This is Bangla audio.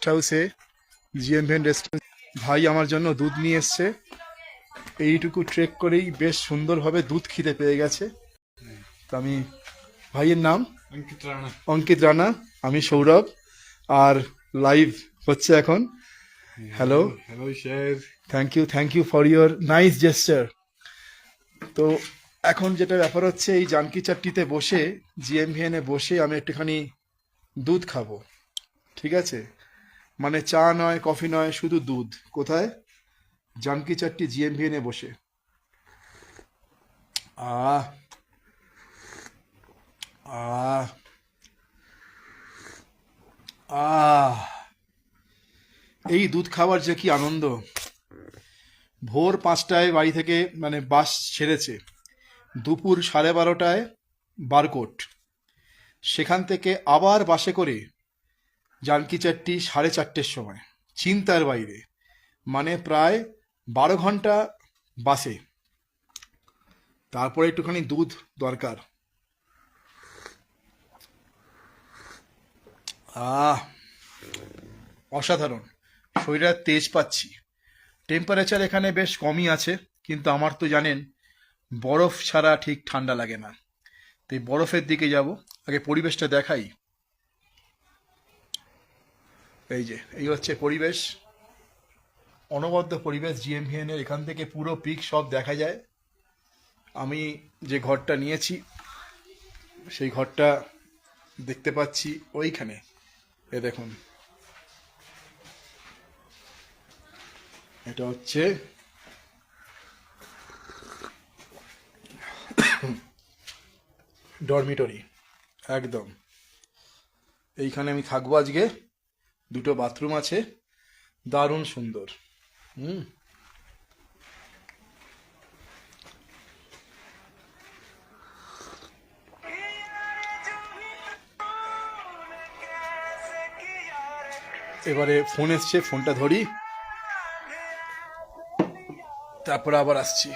হাউসে জিএমভিএন রেস্টুরেন্ট। ভাই আমার জন্য দুধ নিয়ে এসছে। এইটুকু ট্রেক করেই বেশ সুন্দরভাবে দুধ খিদে পেয়ে গেছে। তো আমি, ভাইয়ের নাম अंकित राणा। অঙ্কিত রানা, আমি সৌরভ, আর লাইভ হচ্ছে এখন। হ্যালো, हेलो शेर। Thank you for your nice gesture. তো এখন যেটা ব্যাপার হচ্ছে, এই জানকি চাট্টিতে বসে, জিএমভিএনে বসে আমি একটুখানি দুধ খাবো। ঠিক আছে, মানে চা নয়, কফি নয়, শুধু দুধ। কোথায়? জানকি চাট্টি জিএমভিএনে বসে। আহ আহ আহ এই দুধ খাওয়ার যে কি আনন্দ! ভোর 5টায় বাড়ি থেকে মানে বাস ছেড়েছে, দুপুর 12:30টায় বারকোট, সেখান থেকে আবার বাসে করে জানকি চাট্টি 4:30টের সময়। চিন্তার বাইরে, মানে প্রায় 12 ঘন্টা বাসে। তারপরে একটুখানি দুধ দরকার। আহ অসাধারণ, শরীরে তেজ পাচ্ছি। টেম্পারেচার এখানে বেশ কমই আছে, কিন্তু আমার তো জানেন বরফ ছাড়া ঠিক ঠান্ডা লাগে না। তো এই বরফের দিকে যাব। আগে পরিবেশটা দেখাই। এই যে, এই হচ্ছে পরিবেশ, অনবদ্য পরিবেশ জিএমভিএন এর। এখান থেকে পুরো পিক সব দেখা যায়। আমি যে ঘরটা নিয়েছি, সেই ঘরটা দেখতে পাচ্ছি ওইখানে। এ দেখুন, এটা হচ্ছে ডরমিটরি একদম। এইখানে আমি থাকবো আজকে। দুটো বাথরুম আছে, দারুণ সুন্দর। হুম। এবারে ফোন এসছে, ফোনটা ধরি, তারপরে আবার আসছি।